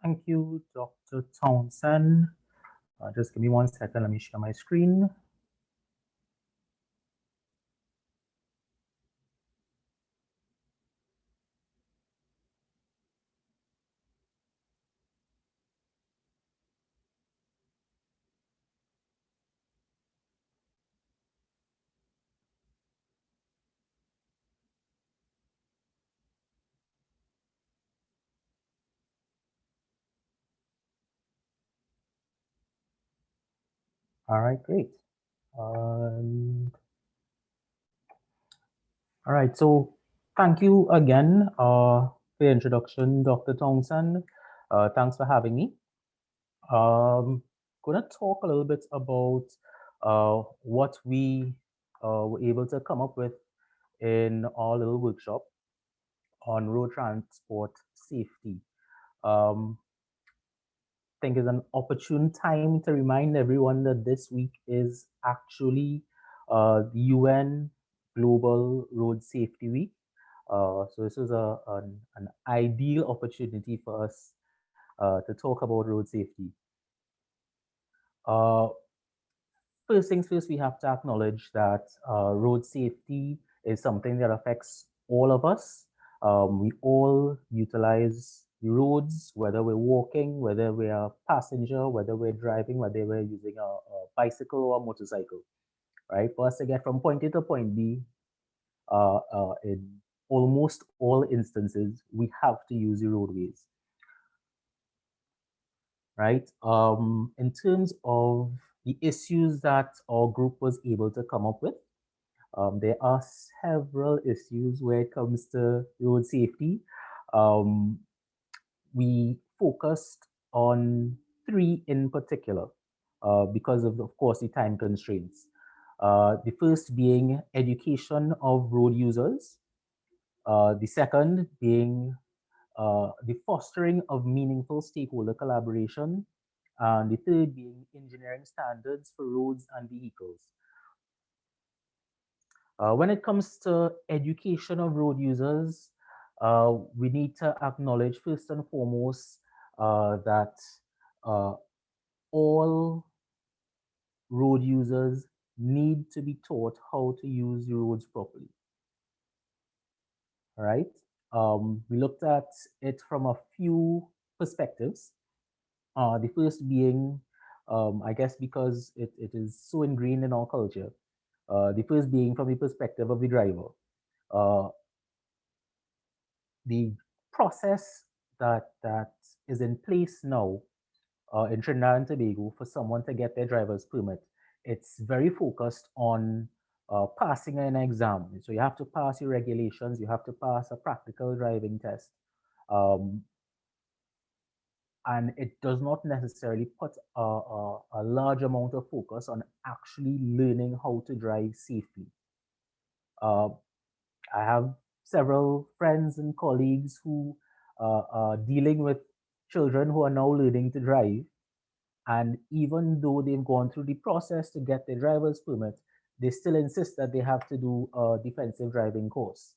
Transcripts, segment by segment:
Thank you, Dr. Townsend. Just give me 1 second. Let me share my screen. All right, great. All right, so thank you again for the introduction, Dr. Townsend. Thanks for having me. Going to talk a little bit about what we were able to come up with in our little workshop on road transport safety. Um, I think is an opportune time to remind everyone that this week is actually the UN Global Road Safety Week. So this is an ideal opportunity for us to talk about road safety. Uh, First things first, we have to acknowledge that road safety is something that affects all of us. We all utilize the roads, whether we're walking, whether we're a passenger, whether we're driving, whether we're using a bicycle or a motorcycle, right? For us to get from point A to point B, in almost all instances, we have to use the roadways, right? In terms of the issues that our group was able to come up with, there are several issues where it comes to road safety. Um, we focused on three in particular because of course, the time constraints. The first being education of road users. The second being the fostering of meaningful stakeholder collaboration. And the third being engineering standards for roads and vehicles. When it comes to education of road users, we need to acknowledge first and foremost that uh, all road users need to be taught how to use the roads properly. All right. We looked at it from a few perspectives. The first being, I guess, because it is so ingrained in our culture. The first being from the perspective of the driver. Uh, the process that is in place now in Trinidad and Tobago for someone to get their driver's permit, it's very focused on passing an exam. So you have to pass your regulations, you have to pass a practical driving test. Um, and it does not necessarily put a large amount of focus on actually learning how to drive safely. Uh, I have several friends and colleagues who are dealing with children who are now learning to drive. And even though they've gone through the process to get their driver's permit, they still insist that they have to do a defensive driving course,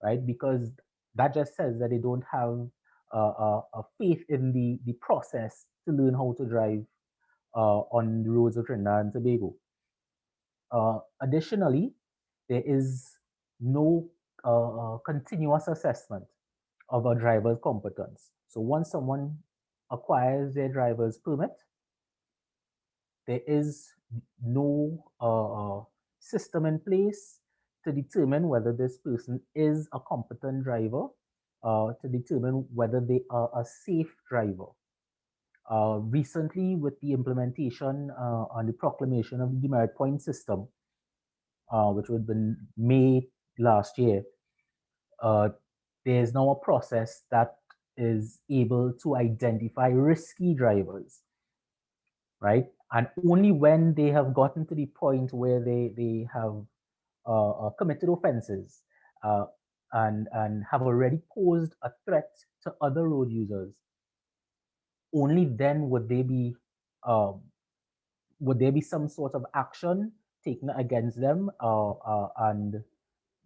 right? Because that just says that they don't have a faith in the process to learn how to drive on the roads of Trinidad and Tobago. Additionally, there is no continuous assessment of a driver's competence. So once someone acquires their driver's permit, there is no system in place to determine whether this person is a competent driver, to determine whether they are a safe driver. Recently, with the implementation and the proclamation of the demerit point system, which would have been May last year, uh, there is now a process that is able to identify risky drivers, right? And only when they have gotten to the point where they have committed offenses uh, and have already posed a threat to other road users, only then um, would there be some sort of action taken against them, and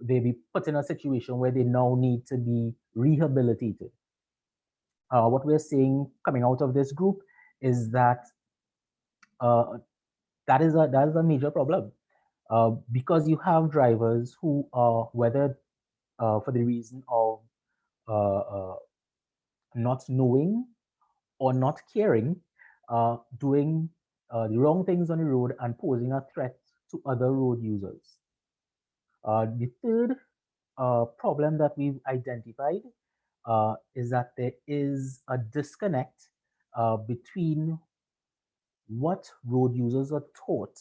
they be put in a situation where they now need to be rehabilitated. what we're seeing coming out of this group is that uh, that is a major problem, because you have drivers who are, whether for the reason of uh, uh, not knowing or not caring, doing the wrong things on the road and posing a threat to other road users. The third problem that we've identified is that there is a disconnect between what road users are taught.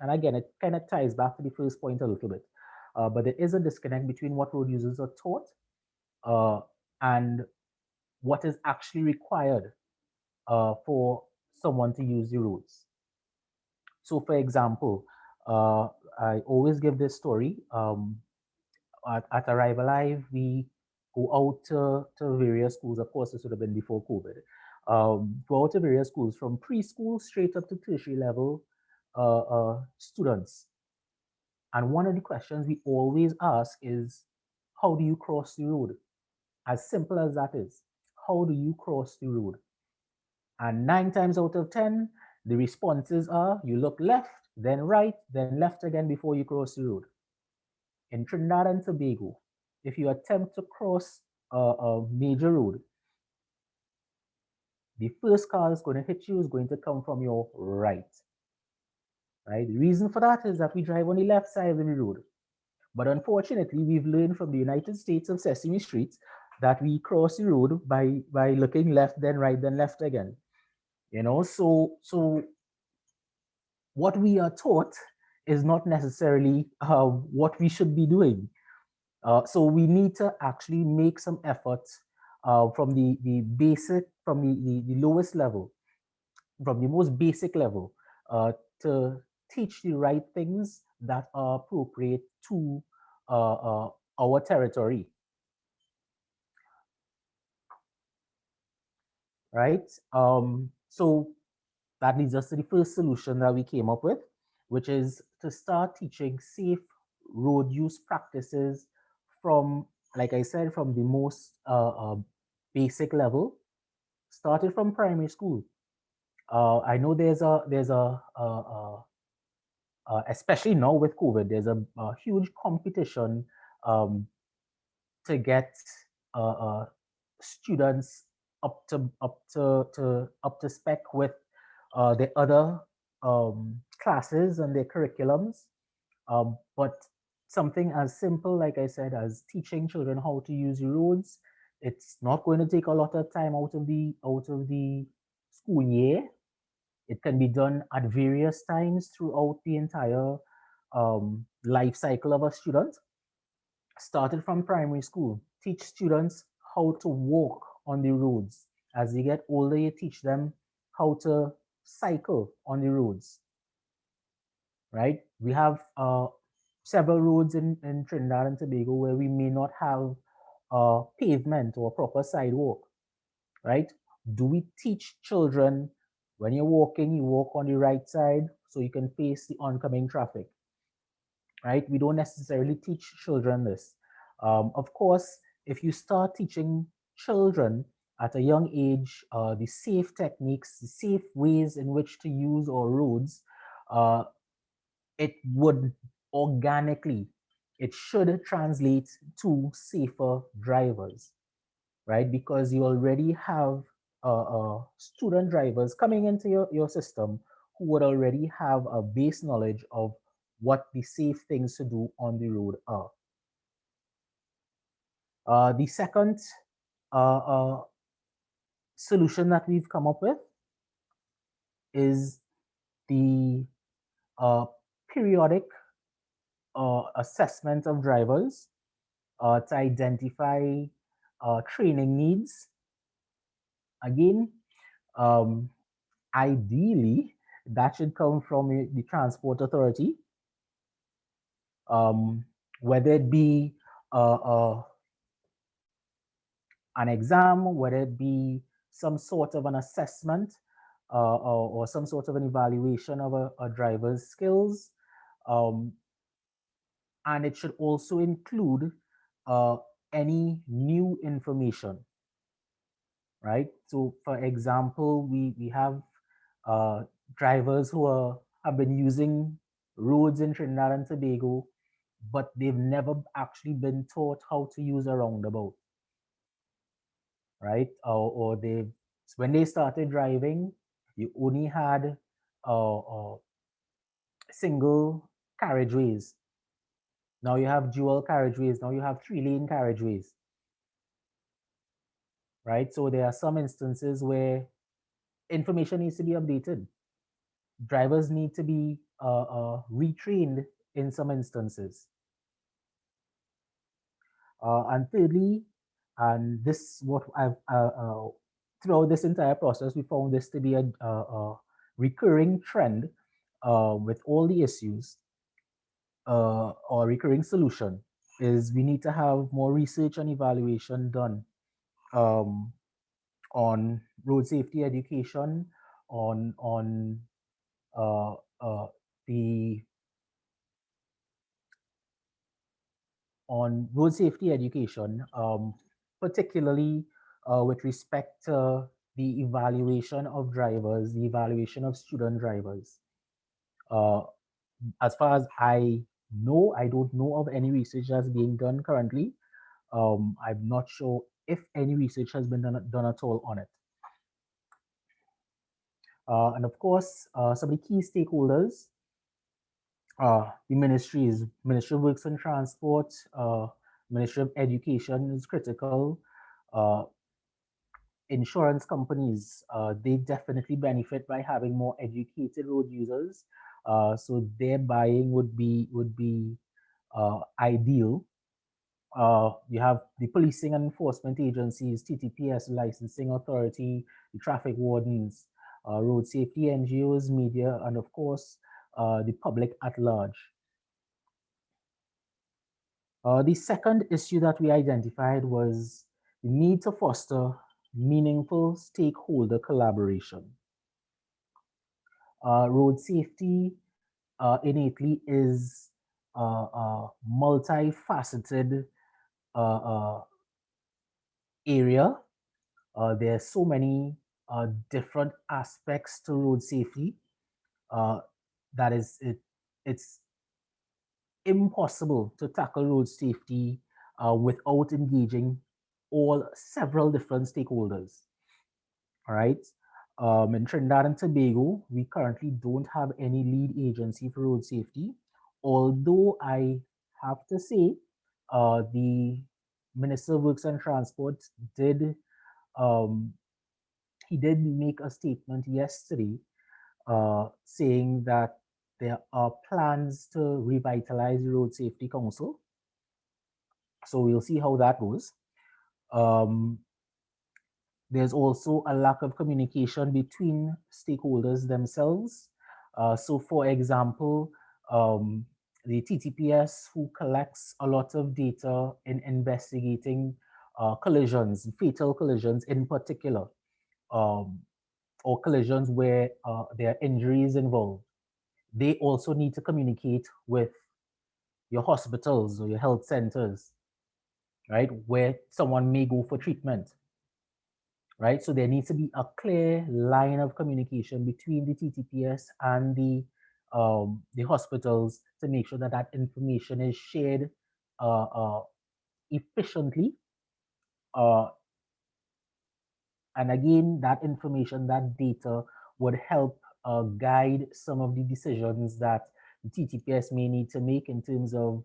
And again, it kind of ties back to the first point a little bit. But there is a disconnect between what road users are taught uh, and what is actually required for someone to use the roads. So, for example, uh, I always give this story. At Arrival Live, we go out to various schools. Of course, this would have been before COVID. Go out to various schools from preschool straight up to tertiary level students. And one of the questions we always ask is, how do you cross the road? As simple as that is. How do you cross the road? And 9 times out of 10, the responses are you look left, then right, then left again before you cross the road. In Trinidad and Tobago, if you attempt to cross a major road, the first car that's going to hit you is going to come from your right. Right? The reason for that is that we drive on the left side of the road. But unfortunately, we've learned from the United States of Sesame Street that we cross the road by looking left, then right, then left again. So what we are taught is not necessarily what we should be doing. So we need to actually make some efforts from the basic, from the lowest level, from the most basic level, to teach the right things that are appropriate to our territory, right? So that leads us to the first solution that we came up with, which is to start teaching safe road use practices from, like I said, from the most basic level, started from primary school. I know especially now with COVID, there's a huge competition um, to get uh, uh, students up to spec with the other classes and their curriculums. But something as simple, like I said, as teaching children how to use roads, it's not going to take a lot of time out of the school year. It can be done at various times throughout the entire life cycle of a student. Started from primary school, teach students how to walk on the roads. As they get older, you teach them how to cycle on the roads, right? We have several roads in Trinidad and Tobago where we may not have pavement or proper sidewalk, right? Do we teach children when you're walking, you walk on the right side so you can face the oncoming traffic, right? We don't necessarily teach children this. Of course, if you start teaching children at a young age the safe techniques, the safe ways in which to use our roads, uh, it would organically, it should translate to safer drivers, right? Because you already have student drivers coming into your system who would already have a base knowledge of what the safe things to do on the road are. The second uh, uh, solution that we've come up with is the periodic assessment of drivers to identify training needs. Again, um, ideally, that should come from the Transport Authority, um, whether it be an exam, whether it be some sort of an assessment or some sort of an evaluation of a driver's skills. Um, and it should also include uh, any new information. right? So, for example, we have uh, drivers who have been using roads in Trinidad and Tobago, but they've never actually been taught how to use a roundabout, right? Or they, when they started driving, you only had single carriageways. Now you have dual carriageways. Now you have 3-lane carriageways, right? So there are some instances where information needs to be updated. Drivers need to be retrained in some instances. And thirdly, and this what I've throughout this entire process, we found this to be a recurring trend with all the issues, or recurring solution is we need to have more research and evaluation done um, on road safety education, on uh, uh, the on road safety education, particularly with respect to the evaluation of drivers, the evaluation of student drivers. Uh, as far as I know, I don't know of any research that's being done currently. I'm not sure if any research has been done at all on it. And of course, some of the key stakeholders, the ministries, Ministry of Works and Transport, Ministry of Education is critical. Uh, Insurance companies, they definitely benefit by having more educated road users. So their buying would be ideal. You have the policing and enforcement agencies, TTPS, licensing authority, the traffic wardens, road safety NGOs, media, and of course, the public at large. The second issue that we identified was the need to foster meaningful stakeholder collaboration. Road safety innately is a multifaceted uh, uh, area. There are so many different aspects to road safety uh, that it's impossible to tackle road safety without engaging all several different stakeholders. All right. In Trinidad and Tobago, we currently don't have any lead agency for road safety, although I have to say the Minister of Works and Transport did um, he did make a statement yesterday saying that there are plans to revitalize the Road Safety Council. So we'll see how that goes. Um, there's also a lack of communication between stakeholders themselves. So, for example, the TTPS, who collects a lot of data in investigating collisions, fatal collisions in particular, um, or collisions where there are injuries involved, they also need to communicate with your hospitals or your health centers, right, where someone may go for treatment, right? So there needs to be a clear line of communication between the TTPS and the hospitals to make sure that that information is shared efficiently. Uh, and again, that information, that data would help guide some of the decisions that the TTPS may need to make in terms of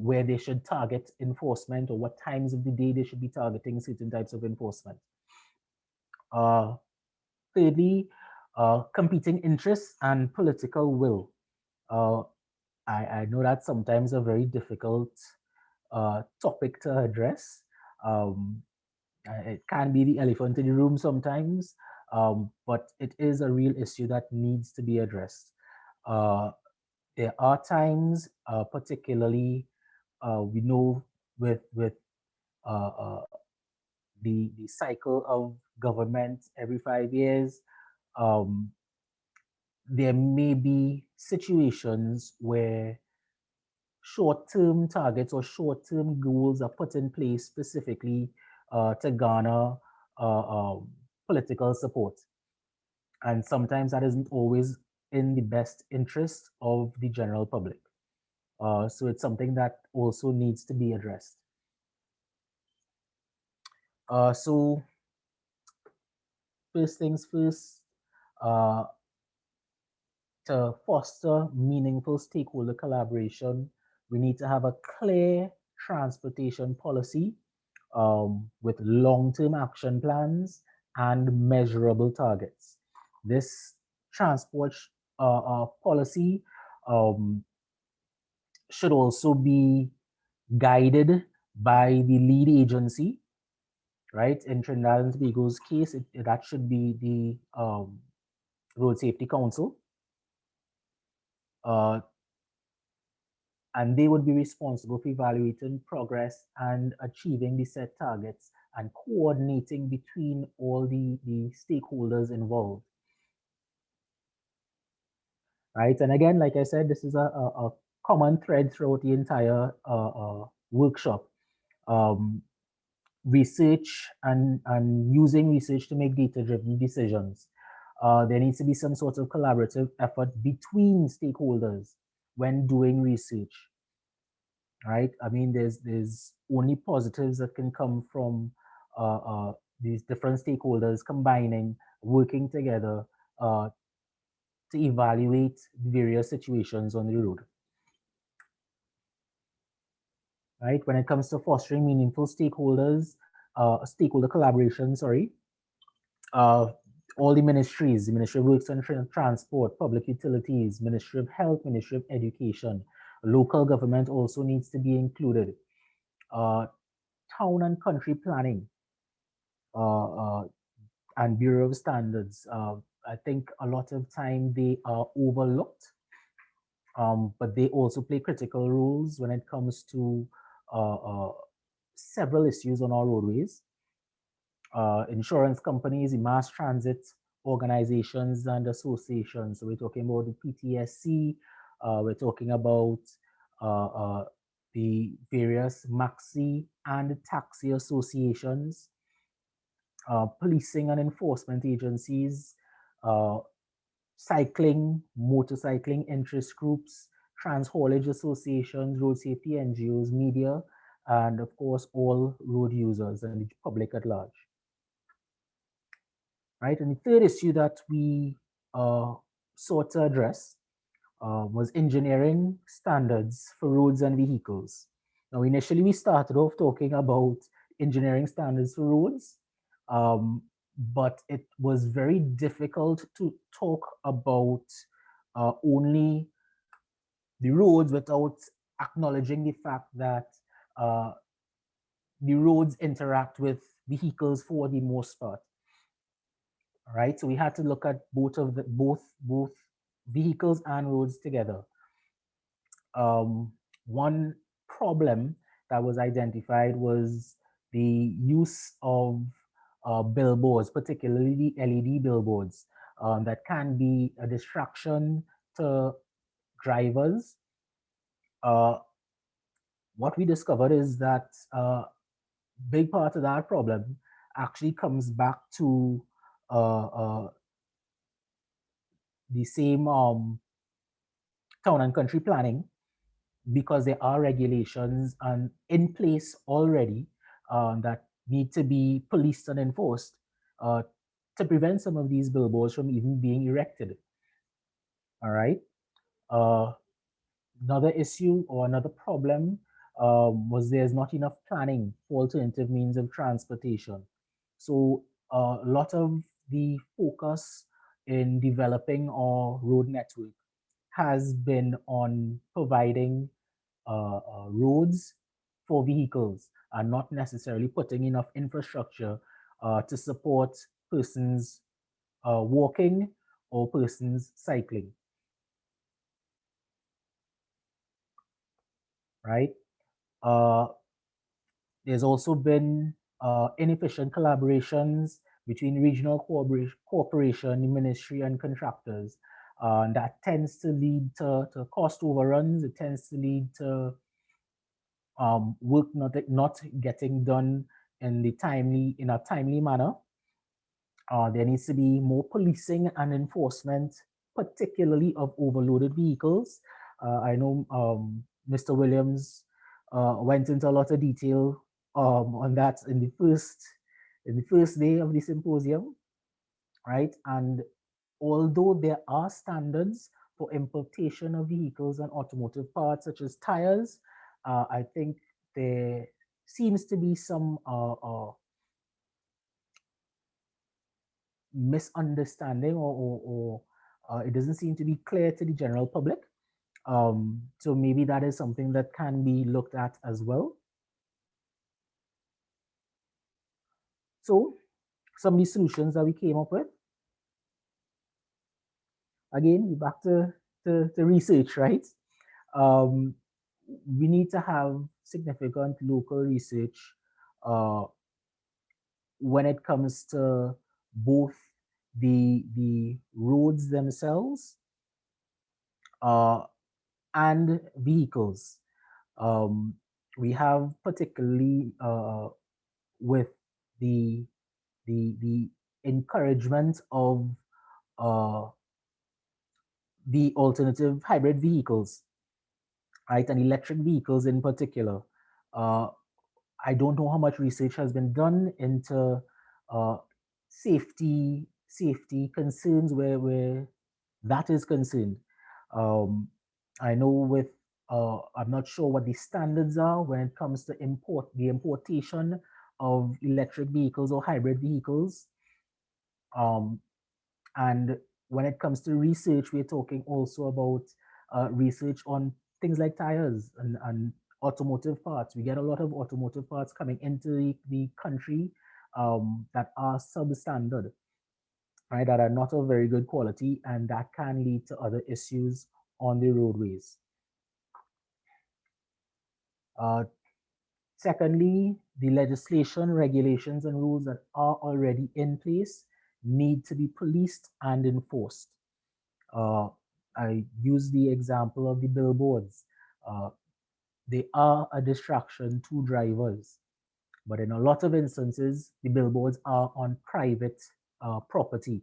where they should target enforcement or what times of the day they should be targeting certain types of enforcement. Uh, Thirdly, competing interests and political will. Uh, I know that's sometimes a very difficult topic to address. Um, it can be the elephant in the room sometimes, but it is a real issue that needs to be addressed. Uh, there are times, particularly, we know with uh, uh, the cycle of government every 5 years, um, there may be situations where short-term targets or short-term goals are put in place specifically to garner political support. And sometimes that isn't always in the best interest of the general public. So it's something that also needs to be addressed. So first things first, uh, to foster meaningful stakeholder collaboration, we need to have a clear transportation policy with long-term action plans and measurable targets. This transport policy um, should also be guided by the lead agency, right? In Trinidad and Tobago's case, that should be the Road Safety Council. And they would be responsible for evaluating progress and achieving the set targets and coordinating between all the stakeholders involved. Right, and again, like I said, this is a common thread throughout the entire workshop. Research and using research to make data-driven decisions. There needs to be some sort of collaborative effort between stakeholders when doing research. Right? I mean, there's only positives that can come from these different stakeholders combining, working together to evaluate various situations on the road. Right? When it comes to fostering meaningful stakeholder collaboration, sorry, all the ministries, the Ministry of Works and Transport, Public Utilities, Ministry of Health, Ministry of Education, local government also needs to be included. Town and country planning and Bureau of Standards. I think a lot of time they are overlooked, but they also play critical roles when it comes to several issues on our roadways. Insurance companies, the mass transit organizations and associations. So we're talking about the PTSC, we're talking about the various maxi and taxi associations, policing and enforcement agencies, cycling, motorcycling interest groups, trans-haulage associations, road safety NGOs, media, and of course, all road users and the public at large. Right, and the third issue that we sought to address was engineering standards for roads and vehicles. Now, initially we started off talking about engineering standards for roads, but it was very difficult to talk about only the roads without acknowledging the fact that the roads interact with vehicles for the most part. All right, so we had to look at both vehicles and roads together. One problem that was identified was the use of billboards, particularly the LED billboards, that can be a distraction to drivers. What we discovered is that big part of that problem actually comes back to the same town and country planning, because there are regulations and in place already that need to be policed and enforced to prevent some of these billboards from even being erected. All right. Another issue or another problem was there's not enough planning for alternative means of transportation. So a lot of the focus in developing our road network has been on providing roads for vehicles and not necessarily putting enough infrastructure to support persons walking or persons cycling. Right? There's also been inefficient collaborations between regional cooperation, ministry, and contractors. That tends to lead to cost overruns. It tends to lead to work not getting done in a timely manner. There needs to be more policing and enforcement, particularly of overloaded vehicles. I know Mr. Williams went into a lot of detail on that in the first day of the symposium, right? And although there are standards for importation of vehicles and automotive parts, such as tires, I think there seems to be some misunderstanding, or it doesn't seem to be clear to the general public. So maybe that is something that can be looked at as well. So some of the solutions that we came up with, again, back to research, right? Um, we need to have significant local research uh, when it comes to both the roads themselves and vehicles. Um, we have particularly with the the encouragement of uh, the alternative hybrid vehicles, right, and electric vehicles in particular. Uh, I don't know how much research has been done into uh, safety concerns where that is concerned. Um, I know with I'm not sure what the standards are when it comes to the importation of electric vehicles or hybrid vehicles. Um, and when it comes to research, we're talking also about research on things like tires and automotive parts. We get a lot of automotive parts coming into the country that are substandard, right? That are not of very good quality, and that can lead to other issues on the roadways. Uh, Secondly, the legislation, regulations, and rules that are already in place need to be policed and enforced. Uh, I use the example of the billboards. Uh, they are a distraction to drivers, but in a lot of instances, the billboards are on private property.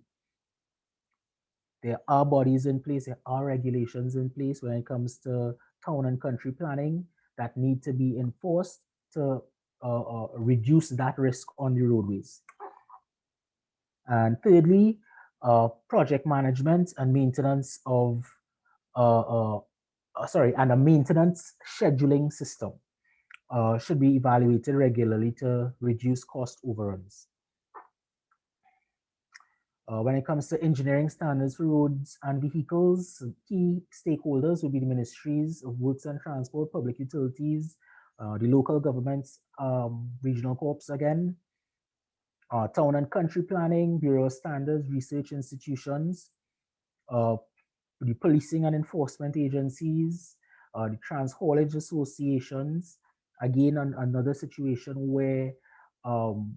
There are bodies in place, there are regulations in place when it comes to town and country planning that need to be enforced to reduce that risk on the roadways. And thirdly, project management and maintenance of and a maintenance scheduling system should be evaluated regularly to reduce cost overruns. When it comes to engineering standards for roads and vehicles, key stakeholders will be the ministries of works and transport, public utilities, the local governments, regional corps again, town and country planning, bureau of standards, research institutions, uh, the policing and enforcement agencies, the trans haulage associations. Again, another situation where um,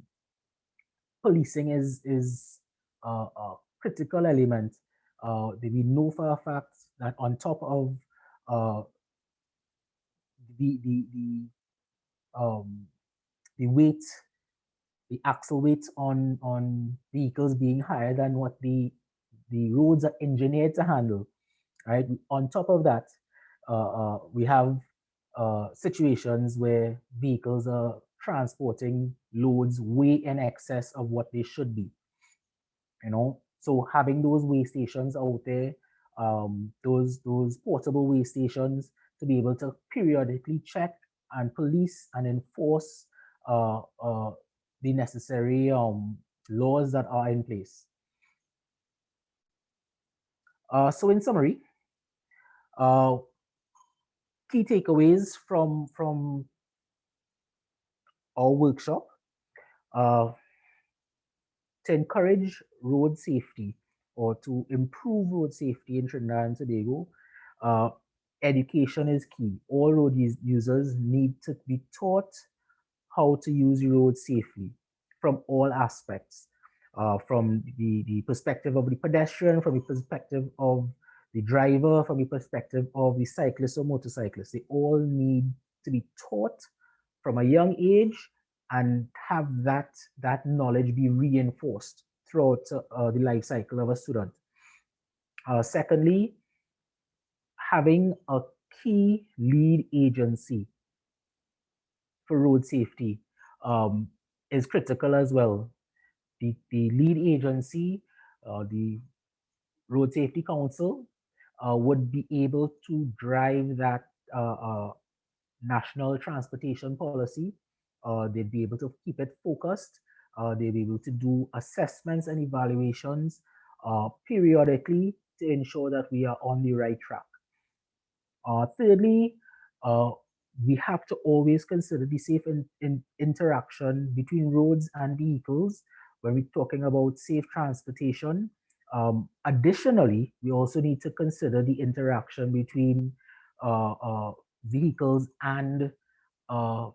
policing is a critical element. We know for a fact that on top of uh, the the the the weight, the axle weight on vehicles being higher than what the roads are engineered to handle, right? On top of that, we have situations where vehicles are transporting loads way in excess of what they should be, you know. So having those weigh stations out there, those portable weigh stations to be able to periodically check and police and enforce the necessary laws that are in place. So in summary, uh, key takeaways from our workshop, uh, to encourage road safety or to improve road safety in Trinidad and Tobago, uh, education is key. All road users need to be taught how to use the road safely from all aspects, from the perspective of the pedestrian, from the perspective of the driver, from the perspective of the cyclist or motorcyclist. They all need to be taught from a young age and have that knowledge be reinforced throughout the life cycle of a student. Secondly, having a key lead agency for road safety is critical as well. The lead agency, the Road Safety Council, would be able to drive that national transportation policy. They'd be able to keep it focused. They'd be able to do assessments and evaluations periodically to ensure that we are on the right track. Thirdly, uh, we have to always consider the safe interaction between roads and vehicles when we're talking about safe transportation. Additionally, we also need to consider the interaction between vehicles and uh,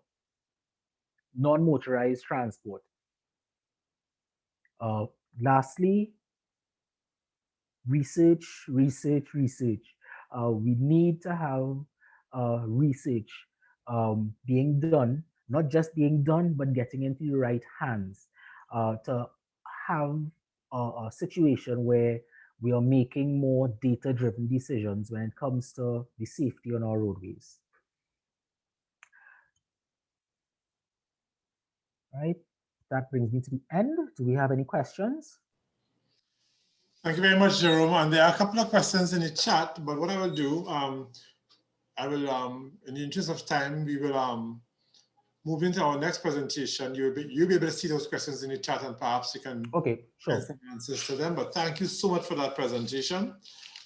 non-motorized transport. Uh, Lastly, research. We need to have research being done, not just being done, but getting into the right hands to have a situation where we are making more data-driven decisions when it comes to the safety on our roadways. Right? That brings me to the end. Do we have any questions? Thank you very much, Jerome. And there are a couple of questions in the chat, but what I will do, I will, in the interest of time, we will move into our next presentation. You'll be able to see those questions in the chat, and perhaps you can sure. get some answers to them. But thank you so much for that presentation,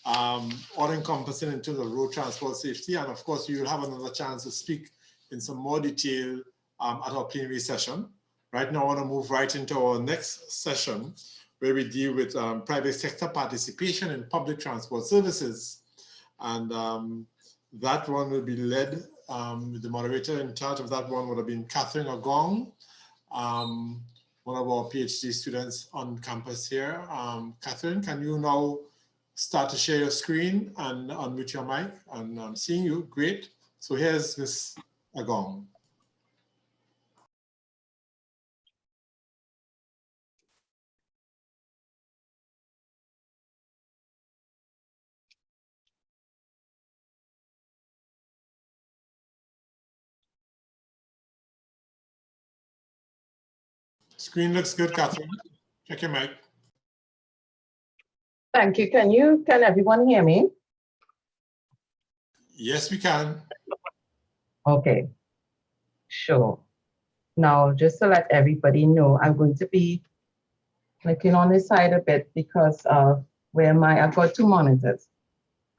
all encompassing into the road transport safety. And of course, you will have another chance to speak in some more detail at our plenary session. Right now, I want to move right into our next session, where we deal with private sector participation in public transport services. And that one will be led, the moderator in charge of that one would have been Catherine Agong, one of our PhD students on campus here. Catherine, can you now start to share your screen and unmute your mic? And I'm seeing you, great. So here's Ms. Agong. Screen looks good, Catherine. Check your mic. Thank you. Can everyone hear me? Yes, we can. Okay, sure. Now, just to let everybody know, I'm going to be clicking on this side a bit because I've got two monitors,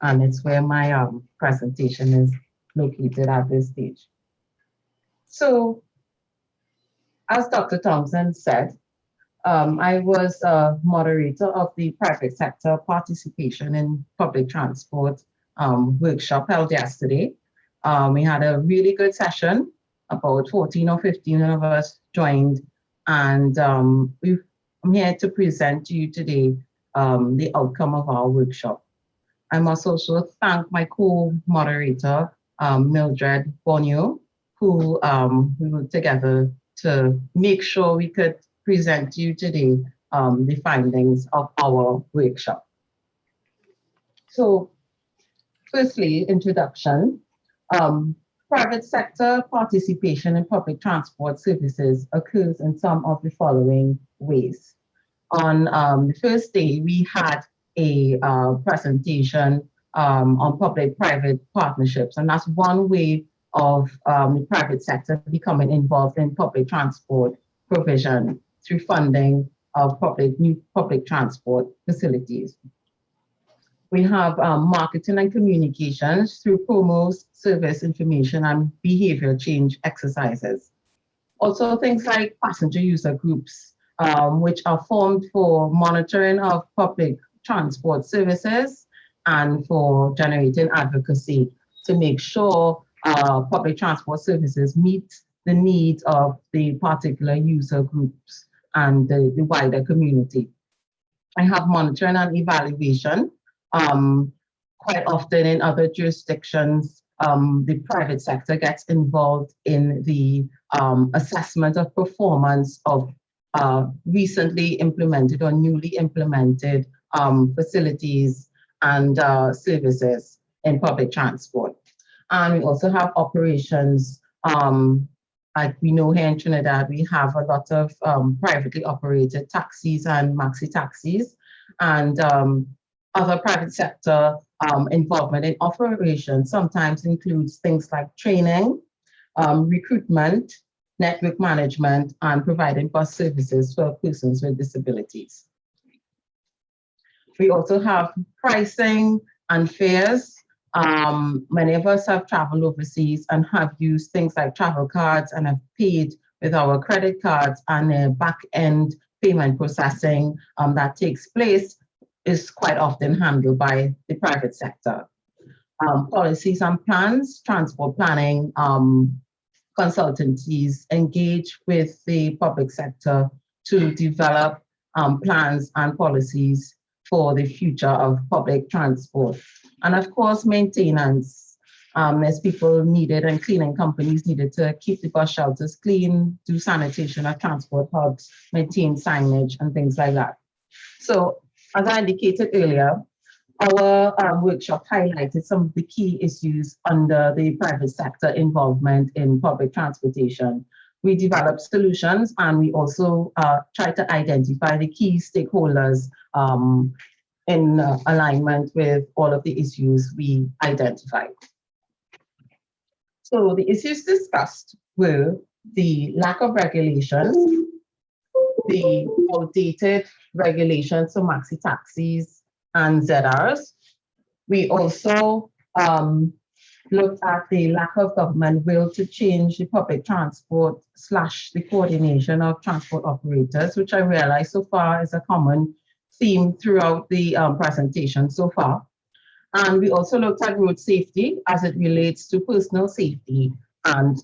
and it's where my presentation is located at this stage. So, as Dr. Thompson said, I was a moderator of the private sector participation in public transport workshop held yesterday. We had a really good session. About 14 or 15 of us joined, and I'm here to present to you today the outcome of our workshop. I must also thank my co-moderator, Mildred Bonio, who we worked together to make sure we could present to you today the findings of our workshop. So, firstly, introduction. Private sector participation in public transport services occurs in some of the following ways. On the first day, we had a presentation on public-private partnerships, and that's one way of the private sector becoming involved in public transport provision through funding of new public transport facilities. We have marketing and communications through promos, service information, and behavior change exercises. Also things like passenger user groups, which are formed for monitoring of public transport services and for generating advocacy to make sure public transport services meet the needs of the particular user groups and the wider community. I have monitoring and evaluation. Quite often in other jurisdictions, the private sector gets involved in the assessment of performance of recently implemented or newly implemented facilities and services in public transport. And we also have operations. Like we know here in Trinidad, we have a lot of privately operated taxis and maxi taxis, and other private sector involvement in operations sometimes includes things like training, recruitment, network management, and providing bus services for persons with disabilities. We also have pricing and fares. Many of us have traveled overseas and have used things like travel cards and have paid with our credit cards, and the back-end payment processing that takes place is quite often handled by the private sector. Policies and plans, transport planning, consultancies engage with the public sector to develop plans and policies for the future of public transport. And of course, maintenance. There's people needed and cleaning companies needed to keep the bus shelters clean, do sanitation of transport hubs, maintain signage and things like that. So as I indicated earlier, our workshop highlighted some of the key issues under the private sector involvement in public transportation. We developed solutions, and we also tried to identify the key stakeholders in alignment with all of the issues we identified. So the issues discussed were the lack of regulations, the outdated regulations for maxi taxis and ZRs. We also looked at the lack of government will to change the public transport / the coordination of transport operators, which I realize so far is a common theme throughout the presentation so far. And we also looked at road safety as it relates to personal safety and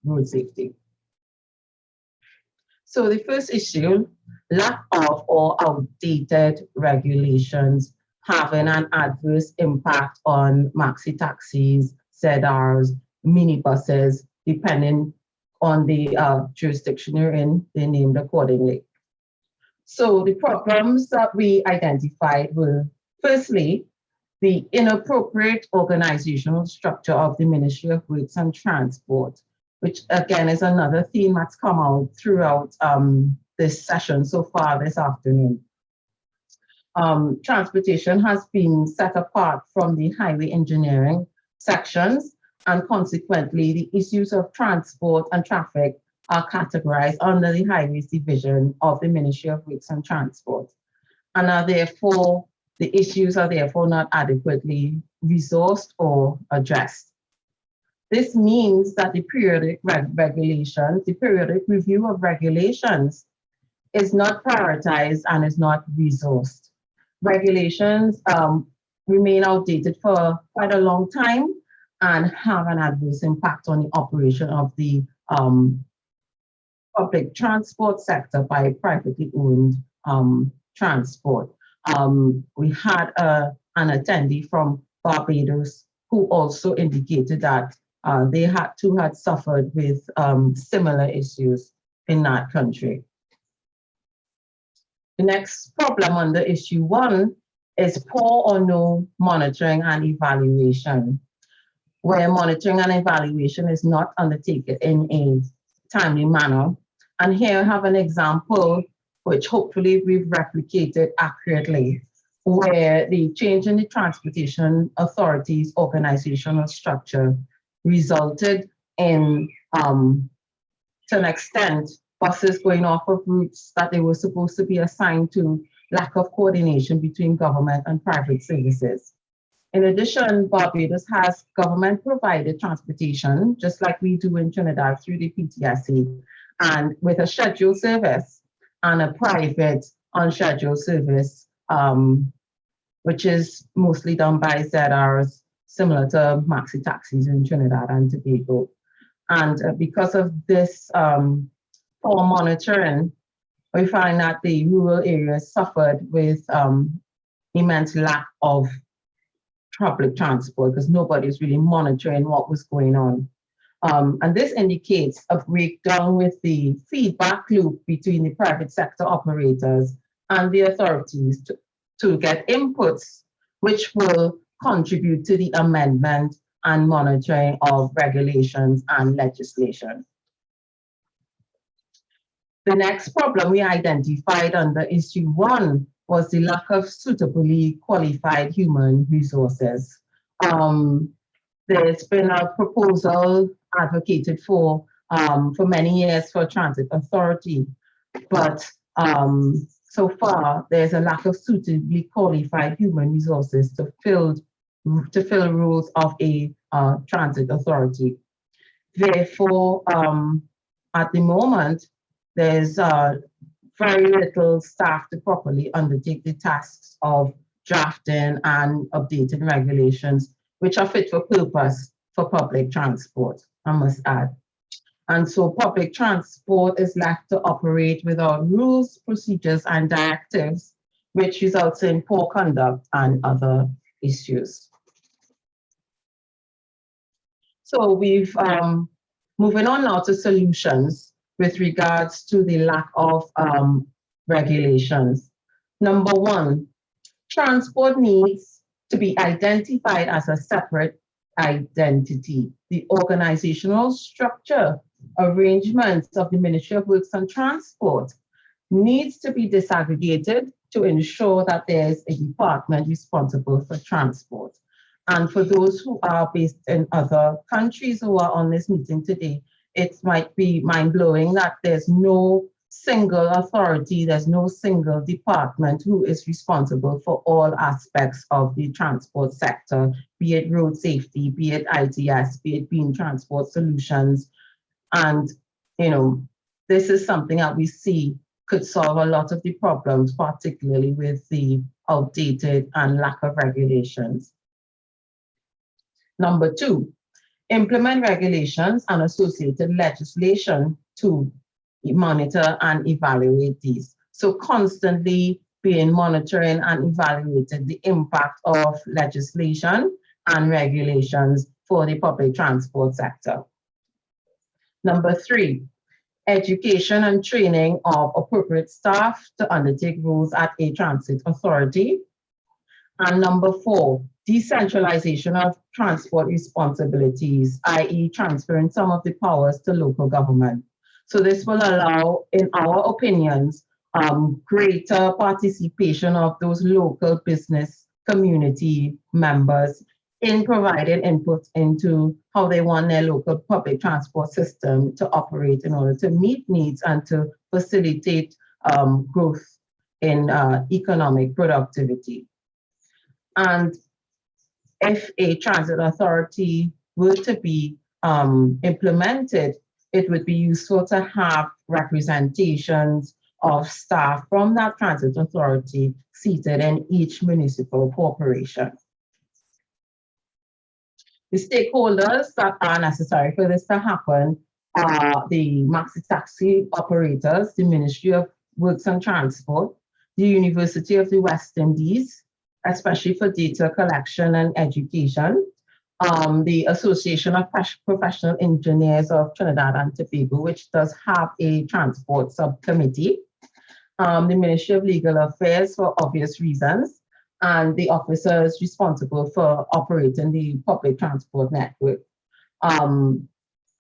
road safety. So the first issue, lack of or outdated regulations having an adverse impact on maxi taxis, ZRs, minibuses, depending on the jurisdiction you're in, they're named accordingly. So the problems that we identified were, firstly, the inappropriate organizational structure of the Ministry of Works and Transport, which again is another theme that's come out throughout this session so far this afternoon. Transportation has been set apart from the highway engineering sections, and consequently the issues of transport and traffic are categorized under the Highways Division of the Ministry of Works and Transport, and are therefore, the issues are therefore not adequately resourced or addressed. This means that the periodic regulations, the periodic review of regulations is not prioritized and is not resourced. Regulations remain outdated for quite a long time and have an adverse impact on the operation of the public transport sector by privately owned transport. We had an attendee from Barbados who also indicated that they had suffered with similar issues in that country. The next problem under issue 1 is poor or no monitoring and evaluation, where monitoring and evaluation is not undertaken in a timely manner. And here I have an example which hopefully we've replicated accurately, where the change in the Transportation Authority's organizational structure resulted in, to an extent, buses going off of routes that they were supposed to be assigned to, lack of coordination between government and private services. In addition, Barbados has government-provided transportation, just like we do in Trinidad through the PTSC, and with a scheduled service and a private unscheduled service, which is mostly done by ZRs, similar to maxi taxis in Trinidad and Tobago. And because of this poor monitoring, we find that the rural areas suffered with immense lack of public transport because nobody was really monitoring what was going on. And this indicates a breakdown with the feedback loop between the private sector operators and the authorities to get inputs which will contribute to the amendment and monitoring of regulations and legislation. The next problem we identified under issue 1 was the lack of suitably qualified human resources. There's been a proposal advocated for many years for transit authority, but so far there's a lack of suitably qualified human resources to fill roles of a transit authority. Therefore, at the moment, there's very little staff to properly undertake the tasks of drafting and updating regulations, which are fit for purpose for public transport, I must add. And so public transport is left to operate without rules, procedures, and directives, which results in poor conduct and other issues. So we've moving on now to solutions with regards to the lack of regulations. Number 1, transport needs to be identified as a separate identity. The organizational structure, arrangements of the Ministry of Works and Transport needs to be disaggregated to ensure that there's a department responsible for transport. And for those who are based in other countries who are on this meeting today, it might be mind-blowing that there's no single authority, there's no single department who is responsible for all aspects of the transport sector, be it road safety, be it ITS, be it being transport solutions. And, you know, this is something that we see could solve a lot of the problems, particularly with the outdated and lack of regulations. Number 2, implement regulations and associated legislation to monitor and evaluate these. So constantly being monitoring and evaluating the impact of legislation and regulations for the public transport sector. Number 3, education and training of appropriate staff to undertake roles at a transit authority. And number 4, decentralization of transport responsibilities, i.e. transferring some of the powers to local government. So this will allow, in our opinions, greater participation of those local business community members in providing input into how they want their local public transport system to operate in order to meet needs and to facilitate growth in economic productivity. And if a transit authority were to be implemented, it would be useful to have representations of staff from that transit authority seated in each municipal corporation. The stakeholders that are necessary for this to happen are the maxi taxi operators, the Ministry of Works and Transport, the University of the West Indies, especially for data collection and education, the Association of Professional Engineers of Trinidad and Tobago, which does have a transport subcommittee, the Ministry of Legal Affairs for obvious reasons, and the officers responsible for operating the public transport network. And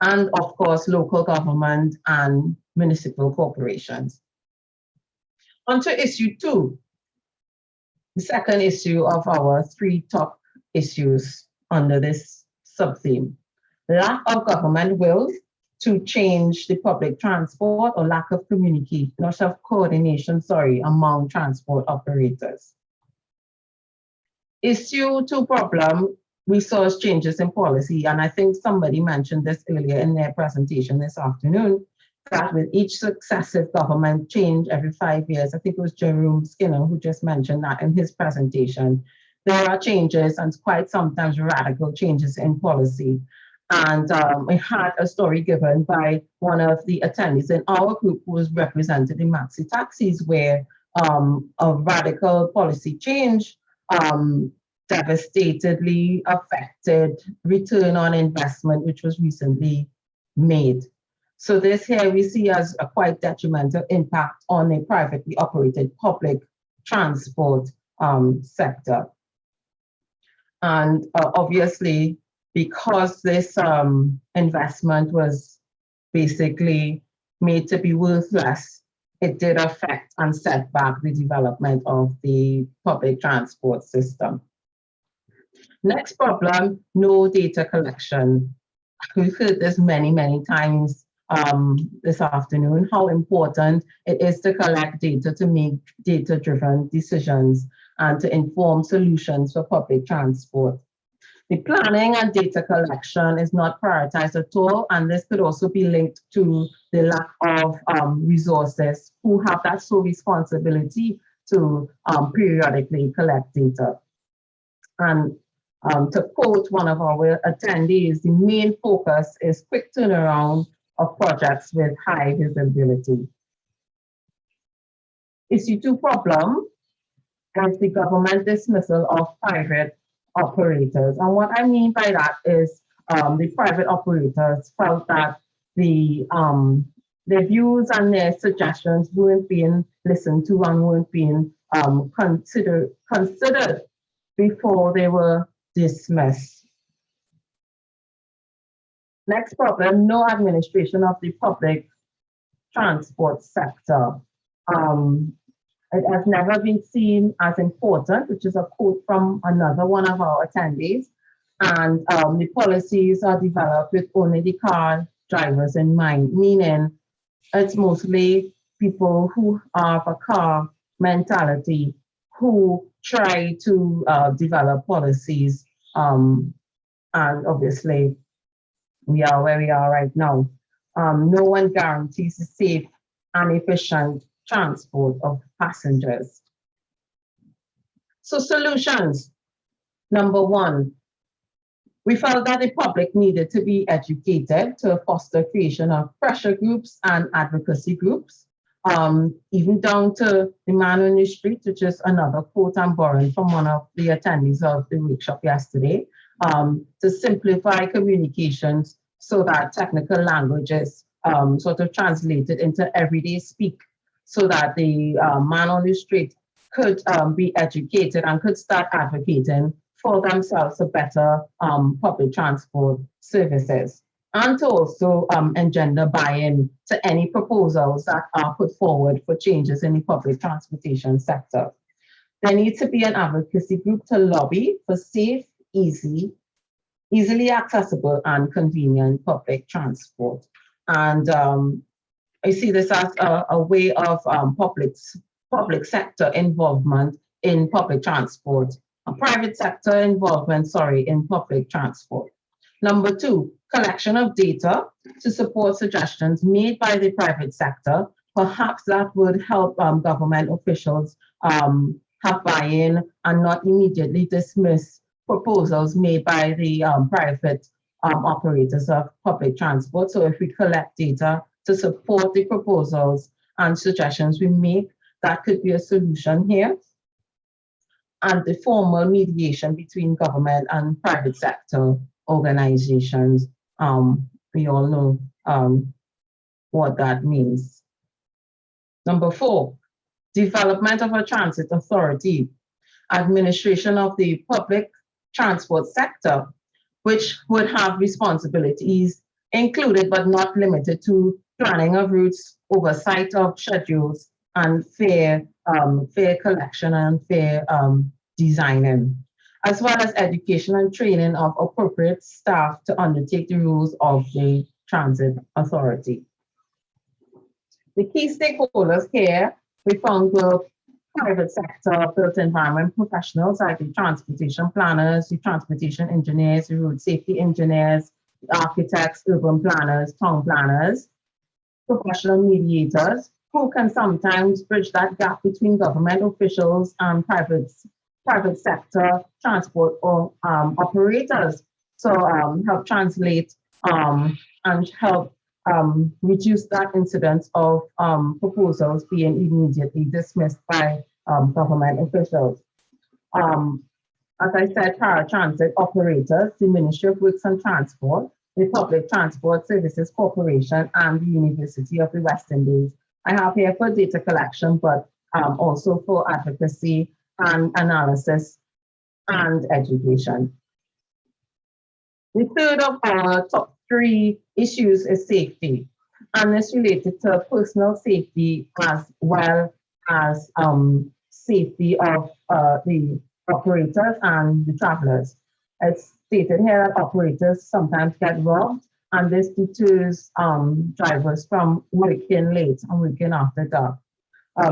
of course, local government and municipal corporations. On to issue 2, the second issue of our 3 top issues under this sub-theme. Lack of government will to change the public transport or lack of communication, lack of coordination, among transport operators. Issue 2 problem, resource changes in policy, and I think somebody mentioned this earlier in their presentation this afternoon, that with each successive government change every 5 years, I think it was Jerome Skinner who just mentioned that in his presentation, there are changes and quite sometimes radical changes in policy. And we had a story given by one of the attendees in our group who was represented in maxi taxis, where a radical policy change devastatedly affected return on investment, which was recently made. So this here we see as a quite detrimental impact on a privately operated public transport sector. And obviously, because this investment was basically made to be worthless, it did affect and set back the development of the public transport system. Next problem, no data collection. We've heard this many, many times this afternoon, how important it is to collect data to make data-driven decisions and to inform solutions for public transport. The planning and data collection is not prioritized at all, and this could also be linked to the lack of resources who have that sole responsibility to periodically collect data. And to quote one of our attendees, the main focus is quick turnaround of projects with high visibility. Issue 2 problem is the government dismissal of private operators. And what I mean by that is the private operators felt that their views and their suggestions weren't being listened to and weren't being considered before they were dismissed. Next problem, no administration of the public transport sector. It has never been seen as important, which is a quote from another one of our attendees. And the policies are developed with only the car drivers in mind, meaning it's mostly people who have a car mentality who try to develop policies. And obviously, we are where we are right now. No one guarantees a safe and efficient transport of passengers. So solutions. Number 1, we felt that the public needed to be educated to foster creation of pressure groups and advocacy groups, even down to the man on the street, which is another quote I'm borrowing from one of the attendees of the workshop yesterday, to simplify communications so that technical language is sort of translated into everyday speak, so that the man on the street could be educated and could start advocating for themselves for better public transport services, and to also engender buy-in to any proposals that are put forward for changes in the public transportation sector. There needs to be an advocacy group to lobby for safe, easily accessible and convenient public transport. And I see this as a way of public sector involvement in public transport, private sector involvement, in public transport. Number 2, collection of data to support suggestions made by the private sector. Perhaps that would help government officials have buy-in and not immediately dismiss proposals made by the private operators of public transport. So if we collect data to support the proposals and suggestions we make, that could be a solution here. And the formal mediation between government and private sector organizations, we all know what that means. Number 4, development of a transit authority, administration of the public transport sector, which would have responsibilities included but not limited to planning of routes, oversight of schedules, and fare collection and fare designing, as well as education and training of appropriate staff to undertake the rules of the transit authority. The key stakeholders here we found were private sector, built environment professionals like the transportation planners, the transportation engineers, the road safety engineers, the architects, urban planners, town planners, professional mediators who can sometimes bridge that gap between government officials and private sector transport or operators. So help translate and help reduce that incidence of proposals being immediately dismissed by government officials. as I said, paratransit operators, the Ministry of Works and Transport, the Public Transport Services Corporation, and the University of the West Indies. I have here for data collection, but also for advocacy and analysis and education. The third of our top 3 issues is safety, and it's related to personal safety as well as safety of the operators and the travelers. It's stated here that operators sometimes get robbed, and this deters drivers from working late and working after dark.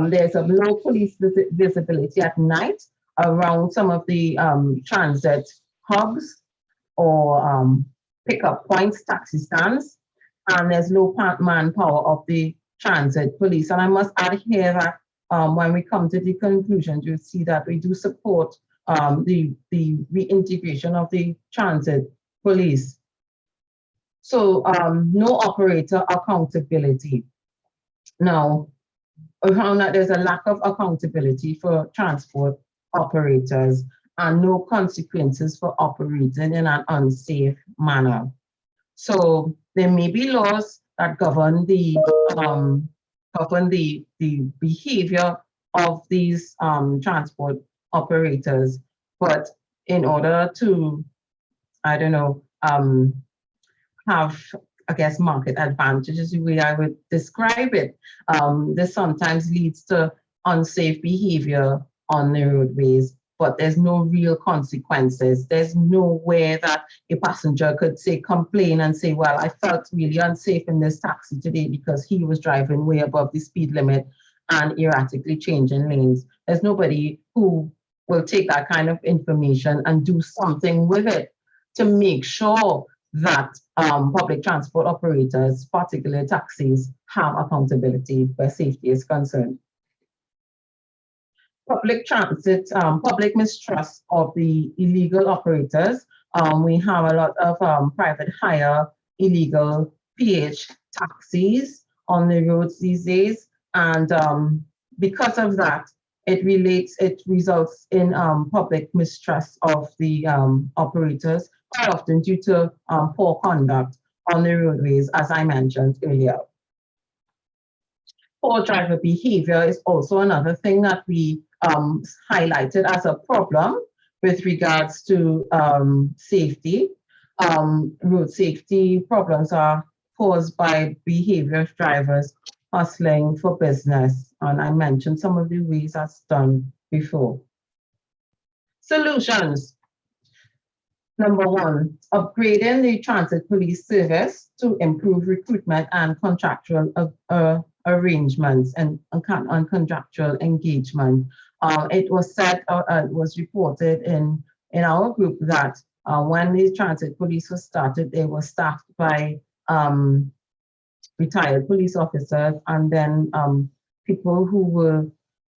There's a low police visibility at night around some of the transit hubs or pickup points, taxi stands, and there's low manpower of the transit police. And I must add here that when we come to the conclusion, you'll see that we do support the reintegration of the transit police. So no operator accountability. Now, we found that there's a lack of accountability for transport operators and no consequences for operating in an unsafe manner. So there may be laws that govern the behavior of these transport operators, but in order to, I don't know, have, I guess, market advantages, the way I would describe it, this sometimes leads to unsafe behavior on the roadways, but there's no real consequences. There's nowhere that a passenger could say, complain and say, well, I felt really unsafe in this taxi today because he was driving way above the speed limit and erratically changing lanes. There's nobody who will take that kind of information and do something with it to make sure that public transport operators, particularly taxis, have accountability where safety is concerned. Public transit, public mistrust of the illegal operators. We have a lot of private hire, illegal PH taxis on the roads these days. And because of that, it results in public mistrust of the operators, quite often due to poor conduct on the roadways, as I mentioned earlier. Poor driver behavior is also another thing that we highlighted as a problem with regards to safety. Road safety problems are caused by behavior of drivers hustling for business, and I mentioned some of the ways that's done before. Solutions. Number 1, upgrading the transit police service to improve recruitment and contractual arrangements and contractual engagement. It was said, it was reported in our group that when the transit police was started, they were staffed by retired police officers and then people who were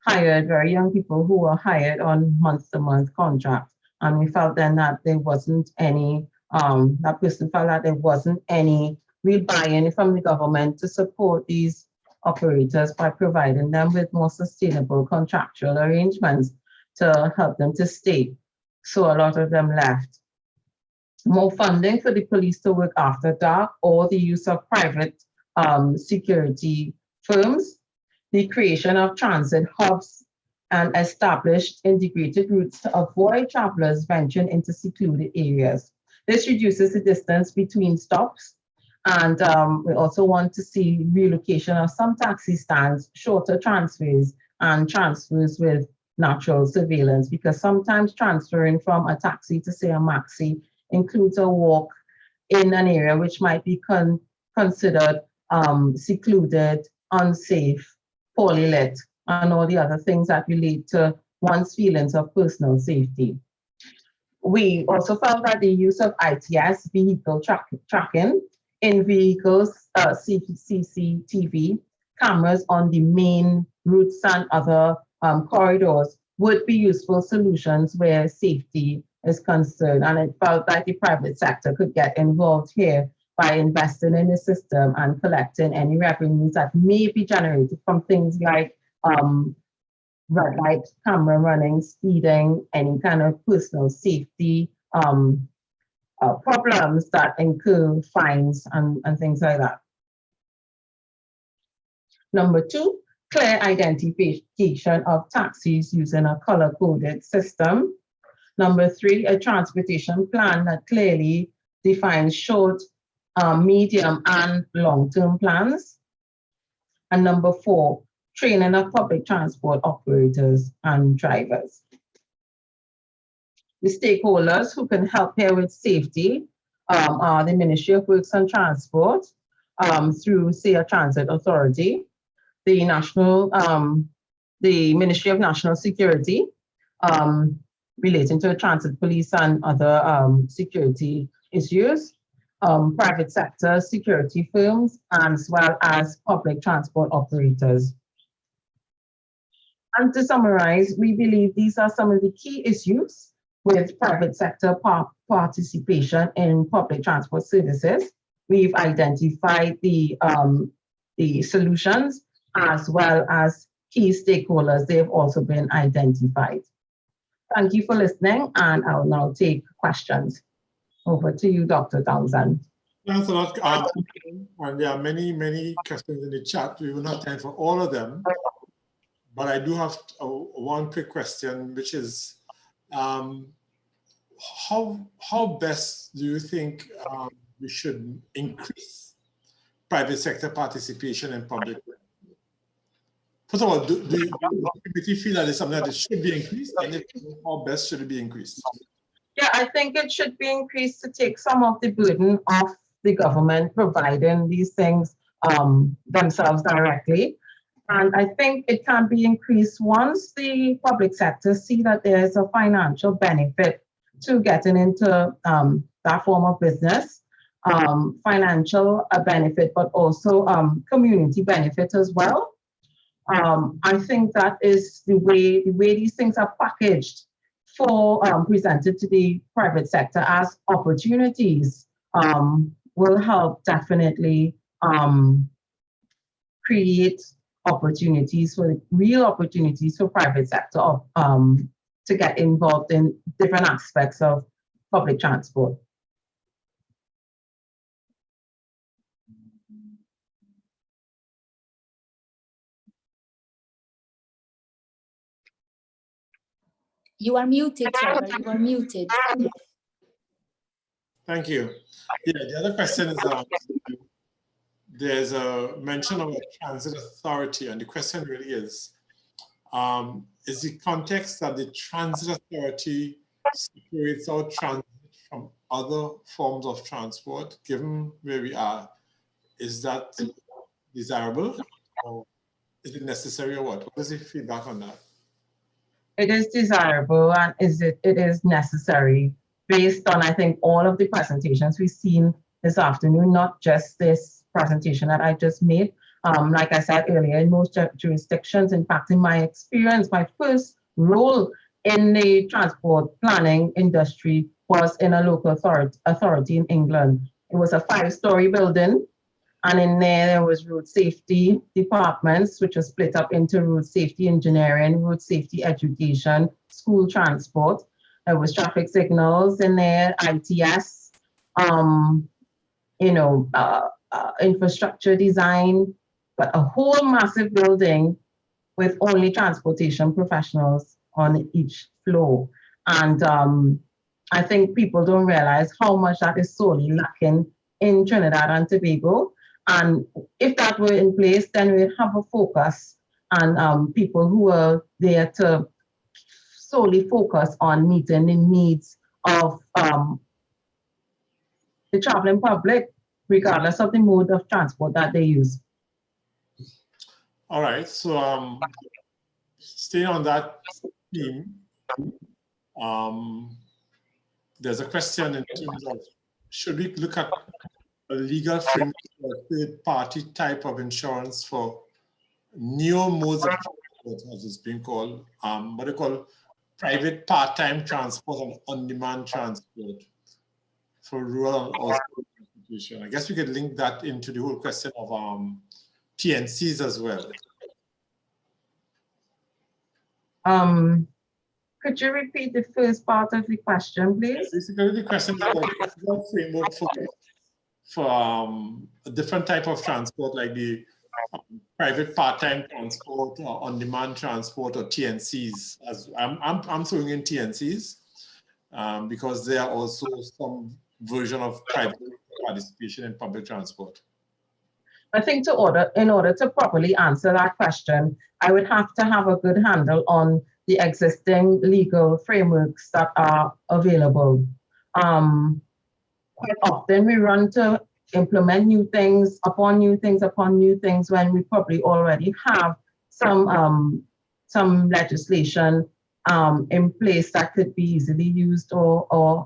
hired, very young people who were hired on month-to-month contracts. And we felt then that there wasn't any, that person felt that there wasn't any real buy-in from the government to support these operators by providing them with more sustainable contractual arrangements to help them to stay. So a lot of them left. More funding for the police to work after dark or the use of private security firms, the creation of transit hubs and established integrated routes to avoid travelers venturing into secluded areas. This reduces the distance between stops. And we also want to see relocation of some taxi stands, shorter transfers, and transfers with natural surveillance, because sometimes transferring from a taxi to, say, a maxi includes a walk in an area which might be considered secluded, unsafe, poorly lit, and all the other things that relate to one's feelings of personal safety. We also found that the use of ITS, vehicle tracking, in vehicles, CCTV cameras on the main routes and other corridors would be useful solutions where safety is concerned. And it felt like the private sector could get involved here by investing in the system and collecting any revenues that may be generated from things like red light, camera running, speeding, any kind of personal safety problems that incur fines and things like that. Number 2, clear identification of taxis using a color-coded system. Number 3, a transportation plan that clearly defines short, medium, and long-term plans. And number 4, training of public transport operators and drivers. The stakeholders who can help here with safety are the Ministry of Works and Transport through, say, a transit authority, the Ministry of National Security relating to transit police and other security issues, private sector security firms, as well as public transport operators. And to summarize, we believe these are some of the key issues with private sector participation in public transport services. We've identified the solutions as well as key stakeholders. They've also been identified. Thank you for listening, and I'll now take questions. Over to you, Dr. Townsend. Thanks a lot. And there are many questions in the chat. We will not have time for all of them, but I do have one quick question, which is, how best do you think we should increase private sector participation in public? First of all, do the committee feel that it's something that it should be increased, and if how best should it be increased? Yeah, I think it should be increased to take some of the burden off the government providing these things themselves directly. And I think it can be increased once the public sector see that there is a financial benefit to getting into that form of business, financial benefit, but also community benefit as well. I think that is the way these things are packaged for presented to the private sector as opportunities will help definitely create opportunities for real opportunities for private sector to get involved in different aspects of public transport. You are muted, Trevor. You are muted. Thank you. Yeah, the other question is, there's a mention of a transit authority, and the question really is the context that the transit authority separates out transit from other forms of transport, given where we are, is that desirable, or is it necessary, or what? What is the feedback on that? It is desirable, and it is necessary based on, I think, all of the presentations we've seen this afternoon, not just this presentation that I just made. Like I said earlier, in most jurisdictions, in fact, in my experience, my first role in the transport planning industry was in a local authority in England. It was a 5-story building, and in there was road safety departments, which was split up into road safety engineering, road safety education, school transport. There was traffic signals in there, ITS, infrastructure design, but a whole massive building with only transportation professionals on each floor. And I think people don't realize how much that is sorely lacking in Trinidad and Tobago. And if that were in place, then we'd have a focus on people who are there to solely focus on meeting the needs of the traveling public, regardless of the mode of transport that they use. All right, so stay on that theme. There's a question in terms of, should we look at a legal framework for a third-party type of insurance for new modes of transport, as it's being called, what they call private part-time transport and on-demand transport for rural and urban transportation? I guess we could link that into the whole question of PNCs as well. Could you repeat the first part of the question, please? Basically, the question is about the framework for a different type of transport, like the private part-time transport or on-demand transport or TNCs. As I'm throwing in TNCs because there are also some version of private participation in public transport. I think in order to properly answer that question, I would have to have a good handle on the existing legal frameworks that are available. Quite often we run to implement new things upon new things upon new things when we probably already have some legislation in place that could be easily used or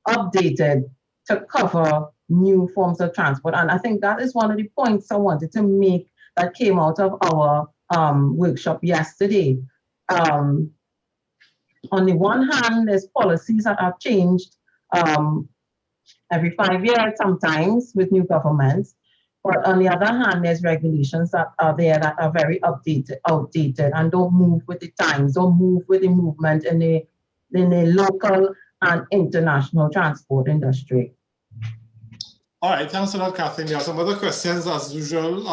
updated to cover new forms of transport. And I think that is one of the points I wanted to make that came out of our workshop yesterday. On the one hand, there's policies that are changed every 5 years sometimes with new governments. But on the other hand, there's regulations that are there that are very outdated and don't move with the times, don't move with the movement in the local and international transport industry. All right, thanks a lot, Kathleen. There are some other questions as usual.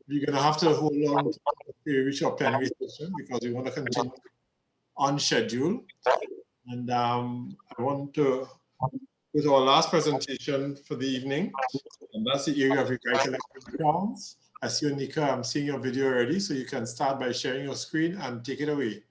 We're going to have to hold on to reach our plenary session because we want to continue on schedule. And I want to go to our last presentation for the evening, and that's the area of rewriting accounts. I see you, Nika, I'm seeing your video already, so you can start by sharing your screen and take it away.